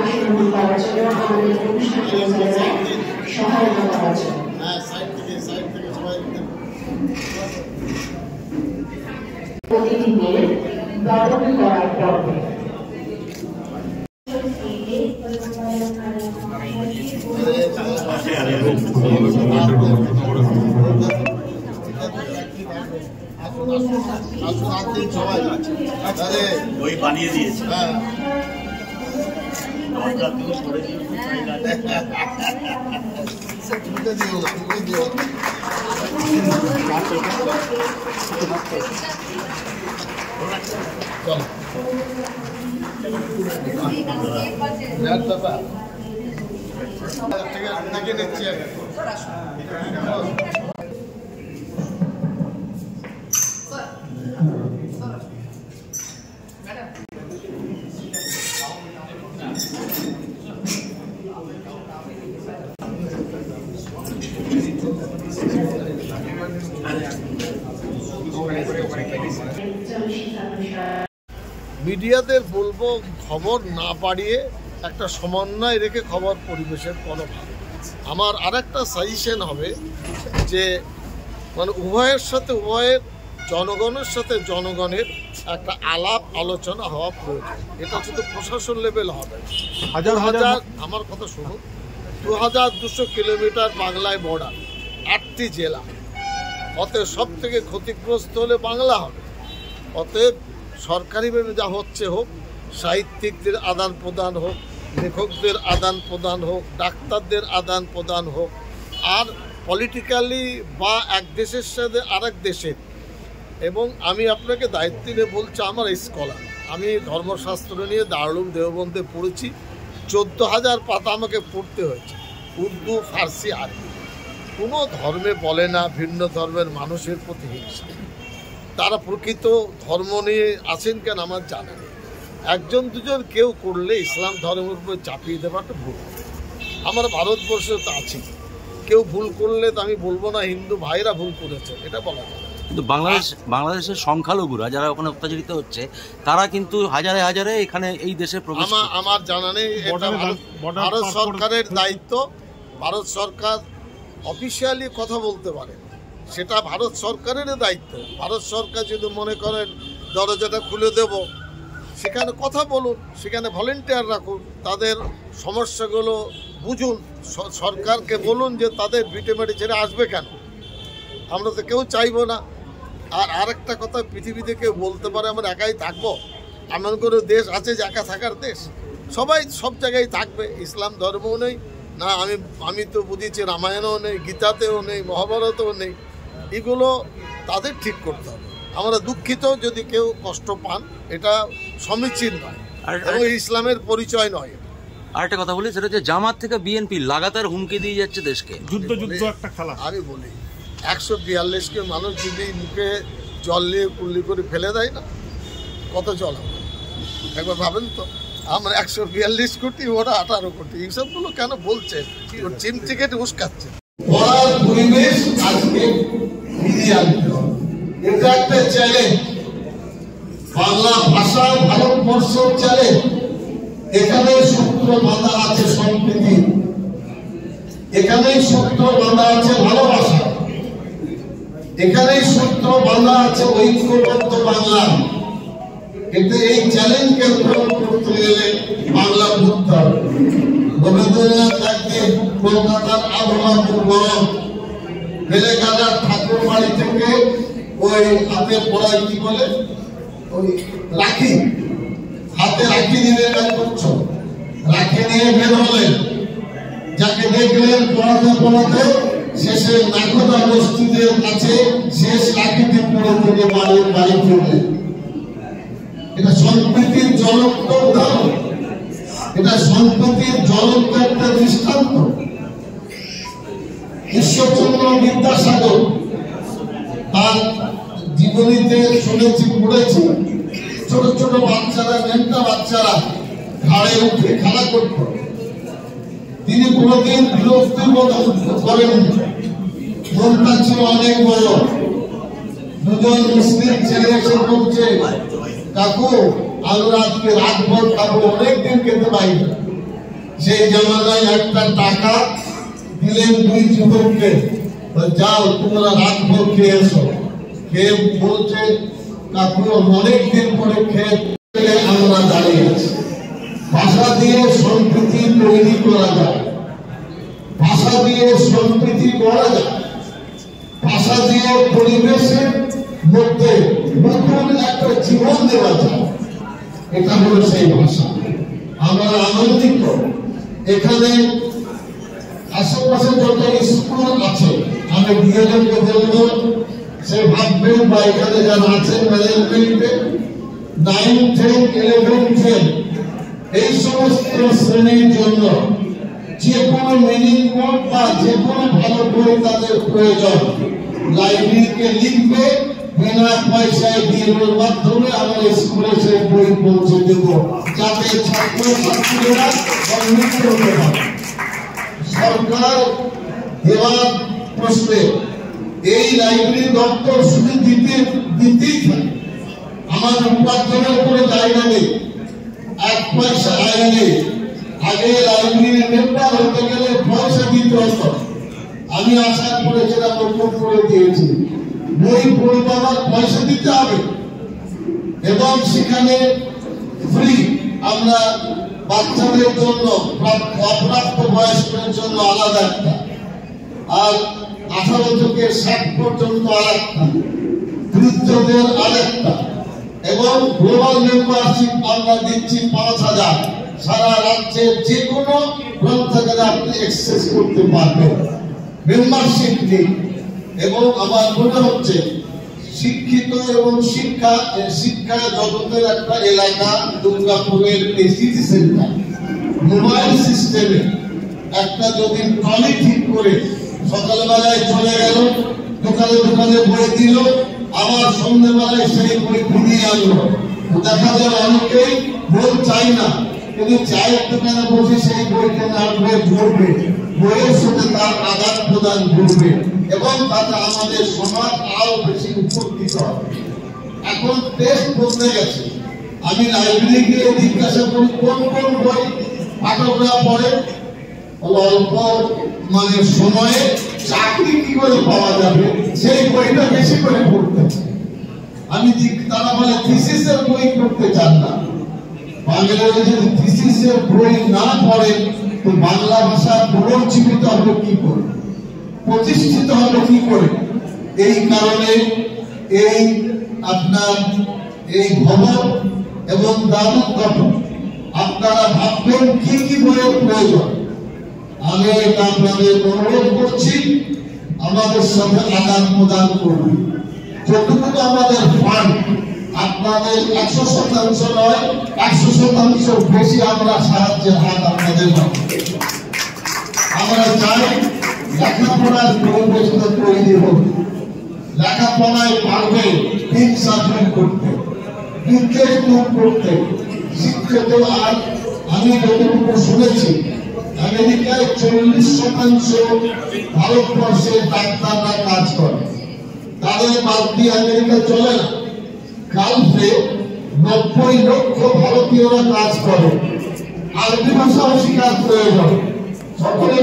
অংশগ্রহণ করার জন্য আমাদের অনুষ্ঠান পরিচালনায় সহায়তা করার জন্য। প্রতিদিনের বরণ করার পর্বে ওই বানিয়ে দিয়েছে। মিডিয়াদের বলবো খবর না বাড়িয়ে একটা সমন্বয় রেখে খবর পরিবেশন করা ভালো। আমার আরেকটা সাজেশন হবে যে মানে উভয়ের সাথে উভয়ের জনগণের সাথে জনগণের একটা আলাপ আলোচনা হওয়া প্রয়োজন। এটা শুধু প্রশাসন লেভেল হবে। হাজার হাজার আমার কথা শুনুন, 2200 কিলোমিটার বাংলায় বর্ডার, 8টি জেলা, অতএব সব থেকে ক্ষতিগ্রস্ত হলে বাংলা হবে। অতএব সরকারিভাবে যা হচ্ছে হোক, সাহিত্যিকদের আদান প্রদান হোক, লেখকদের আদান প্রদান হোক, ডাক্তারদের আদান প্রদান হোক, আর পলিটিক্যালি বা এক দেশের সাথে আরেক দেশের। এবং আমি আপনাকে দায়িত্ব নিয়ে বলছি, আমার স্কলার, আমি ধর্মশাস্ত্র নিয়ে দারুল দেওবন্দে পড়েছি, 14,000 পাতা আমাকে পড়তে হয়েছে, উর্দু, ফার্সি, আরবি। কোনো ধর্মে বলে না ভিন্ন ধর্মের মানুষের প্রতি হিংসা। তারা প্রকৃত ধর্ম নিয়ে আছেন কেন আমার জানা নেই। একজন দুজন কেউ করলে ইসলাম ধর্মের উপর চাপিয়ে দেওয়াটা ভুল। আমরা ভারতবর্ষে তো আছি, কেউ ভুল করলে তো আমি বলবো না হিন্দু ভাইরা ভুল করেছে, এটা বলা যায়। কিন্তু বাংলাদেশের সংখ্যালঘুরা যারা ওখানে অত্যাচারিত হচ্ছে, তারা কিন্তু হাজারে হাজারে এখানে এই দেশে প্রবেশ। আমার জানা নেই, ভারত সরকারের দায়িত্ব। ভারত সরকার অফিসিয়ালি কথা বলতে পারে, সেটা ভারত সরকারের দায়িত্ব। ভারত সরকার যদি মনে করেন দরজাটা খুলে দেব, সেখানে কথা বলুন, সেখানে ভলেন্টিয়ার রাখুন, তাদের সমস্যাগুলো বুঝুন, সরকারকে বলুন যে তাদের ভিটেমাটি ছেড়ে আসবে কেন, আমরা তো কেউ চাইবো না। আর আরেকটা কথা, পৃথিবীতে কেউ বলতে পারে আমরা একাই থাকবো? এমন কোনো দেশ আছে যে একা থাকার দেশ? সবাই সব জায়গায় থাকবে। ইসলাম ধর্মও নেই না, আমি তো বুঝেছি রামায়ণও নেই, গীতাতেও নেই, মহাভারতেও নেই। এগুলো তাদের ঠিক করতে হবে। আমরা দুঃখিত যদি কেউ কষ্ট পান, এটা সমীচীন নয় এবং ইসলামের পরিচয় নয়। আরেকটা কথা বলি, সেটা হচ্ছে জামাত থেকে বিএনপি লাগাতার হুমকি দিয়ে যাচ্ছে দেশকে। যুদ্ধ একটা খেলা। আমি বলি 142কে মানুষ যদি মুখে জল নিয়ে কুল্লি করে ফেলে দেয় না, কত জল হবে একবার ভাবেন তো। আমরা 142 কোটি, ওরা 18 কোটি। এইসবগুলো কেন বলছেন? চিম থেকে উস্কাচ্ছে। পড়ার পরিবেশ আজকে ফিরিয়ে আনতে হবে, এটা একটা চ্যালেঞ্জ। বাংলা ভাষা ভারতবর্ষের চ্যালেঞ্জ। এখানে সূত্র বাঁধা আছে সম্প্রীতি, এখানেই সূত্র বাঁধা আছে ভালোবাসা, এখানেই সূত্র বাঁধা আছে ঐক্যবদ্ধ বাংলা। কিন্তু এই চ্যালেঞ্জকে পূরণ করতে গেলে বাংলা বুঝতে হবে। রবীন্দ্রনাথ একদিন কলকাতার আবহাওয়া খুব গরম, বেলেঘাটার ঠাকুর বাড়ি থেকে ওই হাতে পড়ায় কি বলে ওই রাখি, হাতে রাখি নিয়ে কাজ করছো, রাখি নিয়ে বের হলেন। যাকে দেখলেন পড়াতে পড়াতে শেষে নাকোদা মসজিদের কাছে শেষ রাখিটি পড়ে থেকে বাড়ি ফিরলেন। এটা সম্প্রীতির জ্বলন্ত উদাহরণ, এটা সম্প্রীতির জ্বলন্ত একটা দৃষ্টান্ত। ঈশ্বরচন্দ্র বিদ্যাসাগর তার জীবনীতে শুনেছি, পড়েছি, ছোট ছোট বাচ্চারা, নেমটা বাচ্চারা ঘাড়ে উঠে খেলা করত। তিনি কোনোদিন বিরক্তি বোধ করেন। মনটা ছিল অনেক বড়। দুজন মুসলিম ছেলে এসে বলছে, কাকু আমরা আজকে রাতভর খাবো, অনেকদিন খেতে পাই না, সেই জামানায় একটা টাকা দিলেন দুই যুবককে, যাও তোমরা রাতভর খেয়ে এসো। খেয়ে বলছে কাকু অনেকদিন পরে খেয়ে আমরা দাঁড়িয়ে আছি। ভাষা দিয়ে সম্প্রীতি তৈরি করা যায়, ভাষা দিয়ে সম্প্রীতি করা যায়, ভাষা দিয়ে পরিবেশের মধ্যে নতুন একটা জীবন দেওয়া যায়। এটা হলো সেই ভাষা। আমরা আনন্দিত এখানে আশেপাশে যত স্কুল আছে, আমি ডিএলএমকে বলবো সে ভাববেন বা এখানে যারা আছেন ম্যানেজমেন্টে 9, 10, 11, 12 এই সমস্ত শ্রেণীর জন্য যে কোনো মিনিং বোর্ড বা যে কোনো ভালো বই তাদের প্রয়োজন, লাইব্রেরিকে লিখবে, বিনা পয়সায় ডিএলএর মাধ্যমে আমার স্কুলে সেই বই পৌঁছে দেব, যাতে ছাত্র ছাত্রীরা উন্নীত হতে পারে। সরকার দেওয়ার প্রশ্নে এই লাইব্রেরি দপ্তর শুধু দিতেই থাকে। আমার উপার্জনের কোনো জায়গা নেই, 1 পয়সা আয় নেই। আগে লাইব্রেরির মেম্বার হতে গেলে পয়সা দিতে হতো, আমি আশা করেছিলাম ওপর করে দিয়েছি। বই পড়তে আমার পয়সা দিতে হবে এবং সেখানে ফ্রি। আমরা বাচ্চাদের জন্য, অপ্রাপ্ত বয়স্কের জন্য আলাদা একটা, আর 18 থেকে 60 পর্যন্ত আরেকটা, বৃদ্ধদের আরেকটা, এবং গ্লোবাল মেম্বারশিপ আমরা দিচ্ছি 5000। সারা রাজ্যের যে কোনো গ্রন্থাগারে আপনি অ্যাক্সেস করতে পারবেন, মেম্বারশিপ নিন। এবং আমার মনে হচ্ছে শিক্ষিত এবং শিক্ষা জগতের একটা এলাকা দুর্গাপুরের সিটি সেন্টার মোবাইল সিস্টেমে একটা যদি ট্রলি ঠিক করে সকালবেলায় চলে গেল, দোকানে দোকানে বই দিল, আবার সন্ধ্যেবেলায় সেই বই ফিরিয়ে আনলো। দেখা যায় অনেকেই বই চাই না, কিন্তু চায়ের দোকানে বসে সেই বইকে না পড়বে, বইয়ের সাথে তার আদান প্রদান করবে এবং তাতে আমাদের সমাজ আরো বেশি উপকৃত হবে। এখন টেস্ট বদলে গেছে। আমি লাইব্রেরি গিয়ে জিজ্ঞাসা করি কোন কোন বই পাঠকরা পড়ে, অল্প সময়ে চাকরি কি করে পাওয়া যাবে সেই বইটা বেশি করে পড়তে। আমি তারা বলে থিসিসের বই করতে চান না। বাংলায় যদি থিসিসের বই না পড়েন তো বাংলা ভাষা পুনর্জীবিত হবে কি করে, প্রতিষ্ঠিত হবে কি করে? এই কারণে এই আপনার এই ভবন এবং দাদু গঠন আপনারা ভাববেন কি কি বইয়ের প্রয়োজন। আমি এটা আপনাদের অনুরোধ করছি, আমাদের সাথে আদান প্রদান করুন। যতটুকু আমাদের ফান্ড আপনাদের 100% নয়, 100% বেশি আমরা সাহায্যের হাত আপনাদের মাধ্যমে। আমরা চাই লেখাপড়ার পরিবেশটা তৈরি হোক, লেখাপড়ায় পারবে ইনসাফের করতে, বিদ্বেষ দূর করতে, শিক্ষিত। আর আমি যতটুকু শুনেছি আমেরিকায় 40% ভারতবর্ষের ডাক্তাররা কাজ করে, তাদের বাদ দিয়ে আমেরিকা চলে না। গালফে 90 লক্ষ ভারতীয়রা কাজ করে। আরবি ভাষাও শেখার প্রয়োজন। সকলে